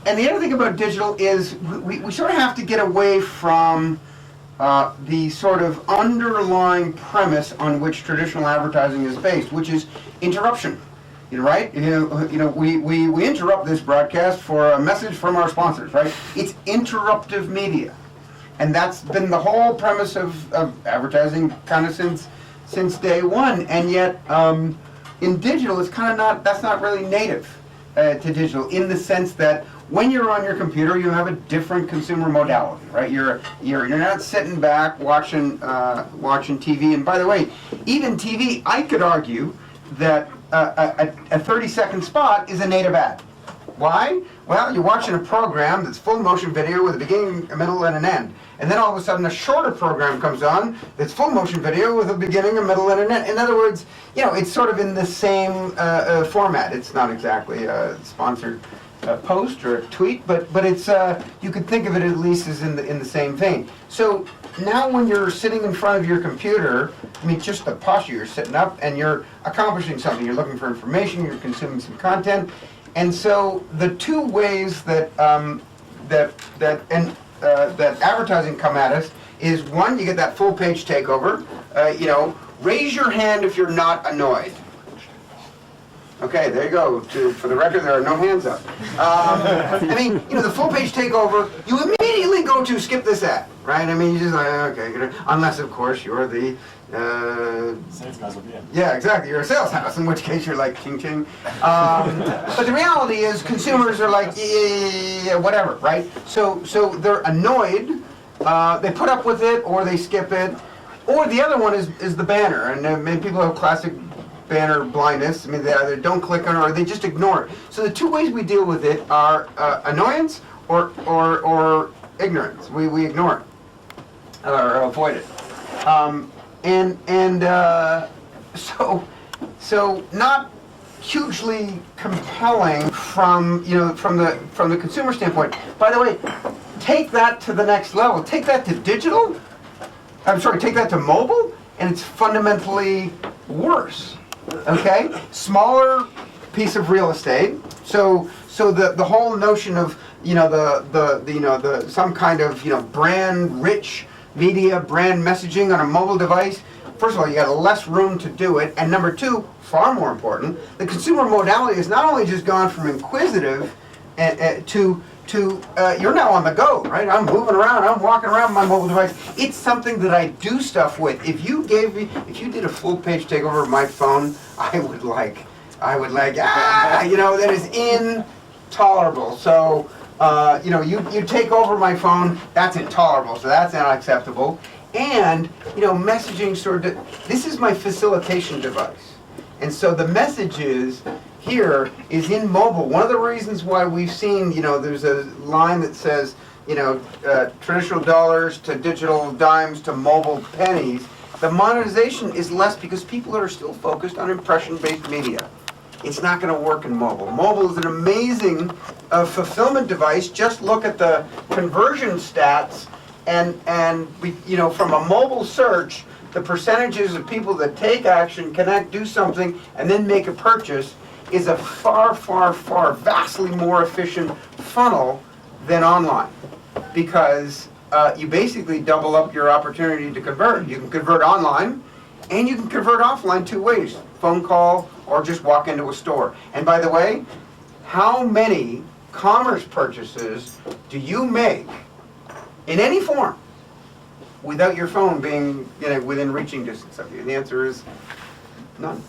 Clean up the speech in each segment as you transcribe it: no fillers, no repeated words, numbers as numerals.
And the other thing about digital is we sort of have to get away from the sort of underlying premise on which traditional advertising is based, which is interruption. Right? We interrupt this broadcast for a message from our sponsors, right? It's interruptive media. And that's been the whole premise of advertising kind of since day one. And yet, in digital, it's kind of not, that's not really native to digital, in the sense that when you're on your computer, you have a different consumer modality, right? You're not sitting back watching TV. And by the way, even TV, I could argue that a 30-second spot is a native ad. Why? Well, you're watching a program that's full motion video with a beginning, a middle, and an end. And then all of a sudden a shorter program comes on that's full motion video with a beginning, a middle, and an end. In other words, it's sort of in the same format. It's not exactly a sponsored post or a tweet, but it's you could think of it at least as in the same vein. So now when you're sitting in front of your computer, I mean, just the posture, you're sitting up and you're accomplishing something. You're looking for information, you're consuming some content. And so the two ways that advertising come at us is, one, you get that full page takeover. Raise your hand if you're not annoyed. Okay, there you go. For the record, there are no hands up. I mean, the full page takeover, you immediately go to skip this ad, right? I mean, you just like, okay, unless of course you're the sales guys will be in. Yeah, exactly. You're a sales house, in which case you're like ching ching. But the reality is, consumers are like, yeah, whatever, right? So they're annoyed. They put up with it, or they skip it. Or the other one is the banner, and many people have classic banner blindness. I mean, they either don't click on it or they just ignore it. So the two ways we deal with it are annoyance or ignorance. We ignore it or avoid it. So not hugely compelling from the consumer standpoint. By the way, take that to the next level. Take that to digital. Take that to mobile, and it's fundamentally worse. Okay, smaller piece of real estate. So the whole notion of the some kind of brand rich media, brand messaging on a mobile device. First of all, you got less room to do it, and number two, far more important, the consumer modality has not only just gone from inquisitive to you're now on the go, right? I'm moving around, I'm walking around my mobile device. It's something that I do stuff with. If you did a full page takeover of my phone, I would that is intolerable. So, you take over my phone, that's intolerable, so that's unacceptable. And, messaging this is my facilitation device. And so the messages here is in mobile. One of the reasons why we've seen, there's a line that says, traditional dollars to digital dimes to mobile pennies. The monetization is less because people are still focused on impression-based media. It's not going to work in mobile. Mobile is an amazing fulfillment device. Just look at the conversion stats, and from a mobile search, the percentages of people that take action, connect, do something, and then make a purchase is a far, far, far vastly more efficient funnel than online, because you basically double up your opportunity to convert. You can convert online, and you can convert offline two ways: phone call or just walk into a store. And by the way, how many commerce purchases do you make in any form without your phone being within reaching distance of you? And the answer is none.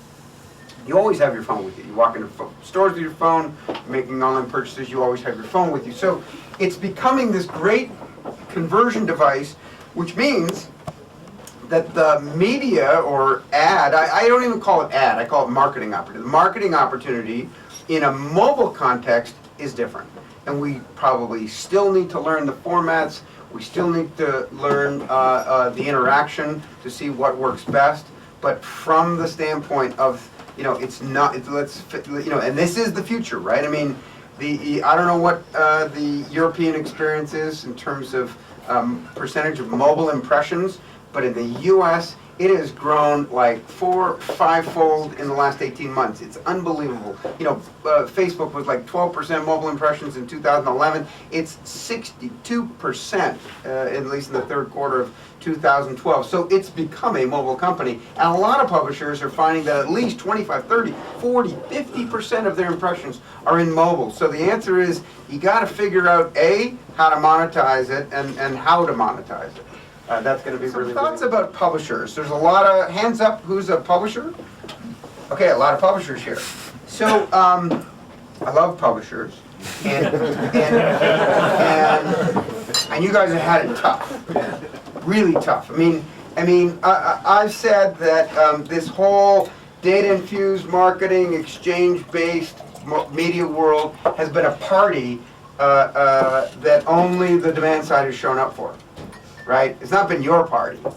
You always have your phone with you. You walk into stores with your phone, making online purchases, you always have your phone with you. So it's becoming this great conversion device, which means that the media or ad, I don't even call it ad, I call it marketing opportunity. The marketing opportunity in a mobile context is different. And we probably still need to learn the formats. We still need to learn the interaction to see what works best. But from the standpoint of, it's not, and this is the future, right? I mean, I don't know what the European experience is in terms of percentage of mobile impressions, but in the U.S., it has grown like 4-5-fold in the last 18 months. It's unbelievable. You know, Facebook was like 12% mobile impressions in 2011. It's 62%, at least in the third quarter of 2012. So it's become a mobile company. And a lot of publishers are finding that at least 25, 30, 40, 50% of their impressions are in mobile. So the answer is you got to figure out, A, how to monetize it and how to monetize it. That's going to be really thoughts about publishers. There's a lot of hands up. Who's a publisher? Okay, a lot of publishers here. So I love publishers, and you guys have had it tough, really tough. I've said that this whole data-infused marketing, exchange-based media world has been a party that only the demand side has shown up for. Right? It's not been your party. Been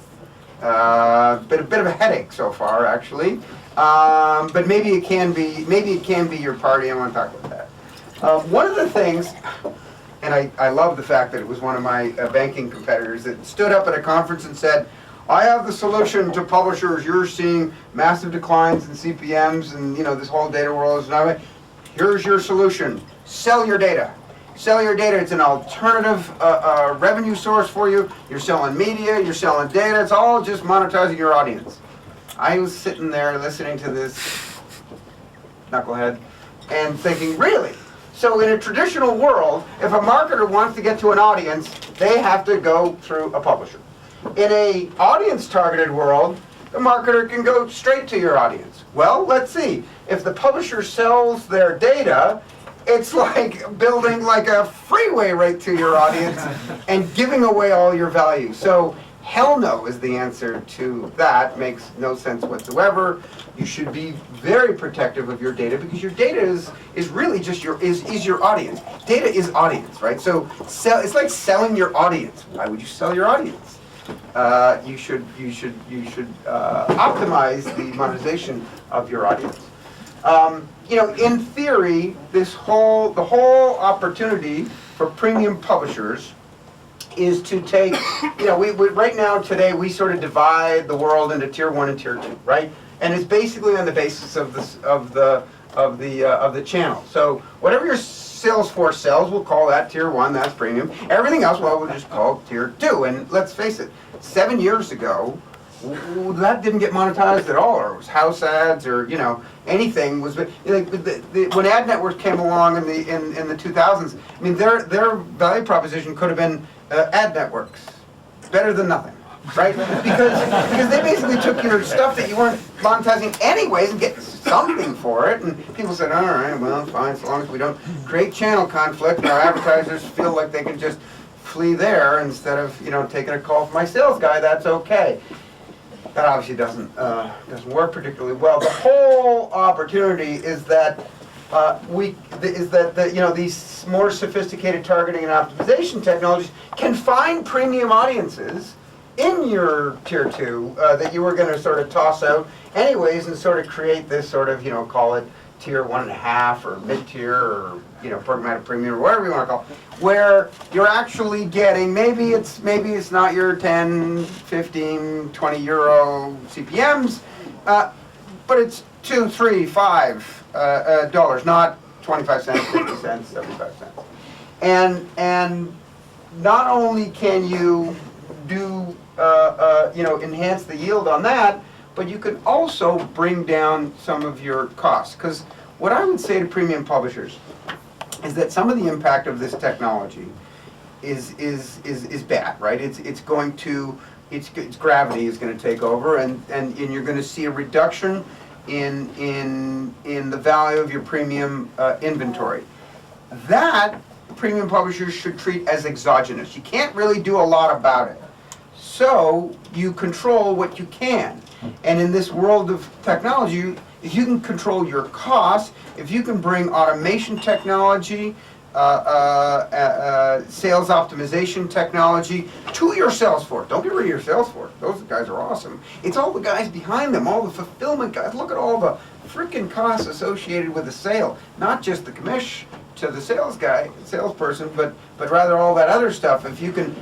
a bit of a headache so far, actually. But maybe it can be. Maybe it can be your party. I want to talk about that. One of the things, and I love the fact that it was one of my banking competitors that stood up at a conference and said, "I have the solution to publishers. You're seeing massive declines in CPMs, and you know this whole data world is not. Here's your solution: sell your data." Sell your data. It's an alternative revenue source for you. You're selling media, you're selling data. It's all just monetizing your audience. I was sitting there listening to this knucklehead and thinking, really? So in a traditional world, if a marketer wants to get to an audience, they have to go through a publisher. In a audience-targeted world, the marketer can go straight to your audience. Well, let's see. If the publisher sells their data, it's like building like a freeway right to your audience and giving away all your value. So hell no is the answer to that. Makes no sense whatsoever. You should be very protective of your data because your data is really just your audience. Data is audience, right? So it's like selling your audience. Why would you sell your audience? You should optimize the monetization of your audience. You know, in theory, the whole opportunity for premium publishers is to take, you know, right now today we sort of divide the world into tier 1 and tier 2, right? And it's basically on the basis of the channel. So whatever your sales force sells, we'll call that tier 1. That's premium. Everything else, well, we'll just call tier 2. And let's face it, 7 years ago, that didn't get monetized at all, or it was house ads, or you know anything was. When ad networks came along in the 2000s, I mean their value proposition could have been ad networks, better than nothing, right? Because they basically took your stuff that you weren't monetizing anyways and get something for it, and people said, all right, well, fine, as long as we don't create channel conflict, and our advertisers feel like they can just flee there instead of taking a call from my sales guy, that's okay. That obviously doesn't work particularly well. The whole opportunity is that these more sophisticated targeting and optimization technologies can find premium audiences in your tier 2 that you were going to sort of toss out anyways, and sort of create this sort of call it tier 1.5 or mid-tier or programmatic premium or whatever you want to call it, where you're actually getting maybe it's not your 10, 15, 20 euro CPMs, but it's 2, 3, 5 dollars, not 25 cents, 50 cents, 75 cents, and not only can you do enhance the yield on that, but you can also bring down some of your costs. Because what I would say to premium publishers is that some of the impact of this technology is bad, right? It's gravity is going to take over, and you're going to see a reduction in the value of your premium inventory. That premium publishers should treat as exogenous. You can't really do a lot about it. So you control what you can. And in this world of technology, if you can control your costs, if you can bring automation technology, sales optimization technology to your sales force. Don't get rid of your sales force. Those guys are awesome. It's all the guys behind them, all the fulfillment guys. Look at all the freaking costs associated with the sale. Not just the commission to the salesperson, but rather all that other stuff. If you can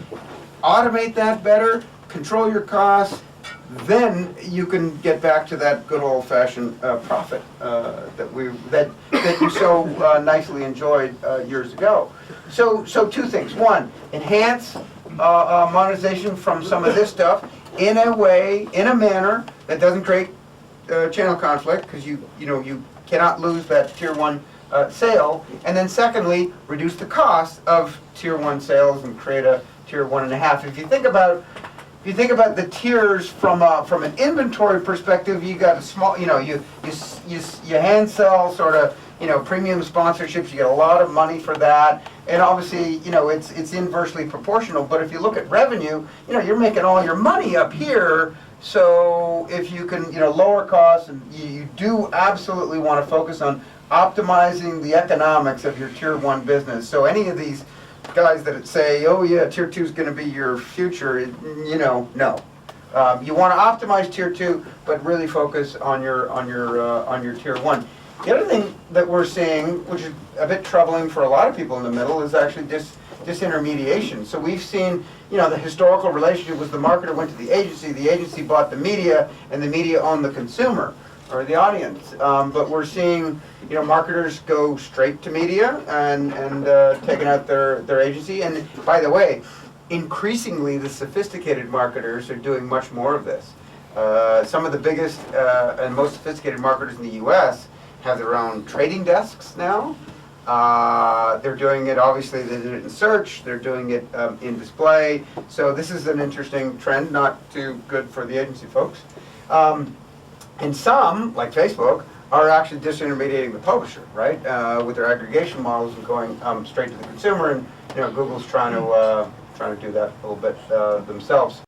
automate that better, control your costs, then you can get back to that good old-fashioned profit that you so nicely enjoyed years ago. So two things. One, enhance monetization from some of this stuff in a way, in a manner that doesn't create channel conflict, because you cannot lose that tier 1 sale. And then secondly, reduce the cost of tier 1 sales and create a tier 1.5. If you think about the tiers from an inventory perspective, you got a small, you hand sell sort of, premium sponsorships. You get a lot of money for that, and obviously, it's inversely proportional. But if you look at revenue, you're making all your money up here. So if you can, lower costs, and you do absolutely want to focus on optimizing the economics of your tier 1 business. So any of these guys that say, oh yeah, tier 2 is going to be your future, no. You want to optimize tier 2, but really focus on your tier 1. The other thing that we're seeing, which is a bit troubling for a lot of people in the middle, is actually disintermediation. So we've seen, the historical relationship was the marketer went to the agency bought the media, and the media owned the consumer or the audience. But we're seeing, marketers go straight to media and taking out their agency. And by the way, increasingly the sophisticated marketers are doing much more of this. Some of the biggest and most sophisticated marketers in the US have their own trading desks now. They're doing it, obviously they did it in search, they're doing it in display. So this is an interesting trend, not too good for the agency folks. And some, like Facebook, are actually disintermediating the publisher, right? With their aggregation models and going straight to the consumer, and Google's trying to do that a little bit themselves.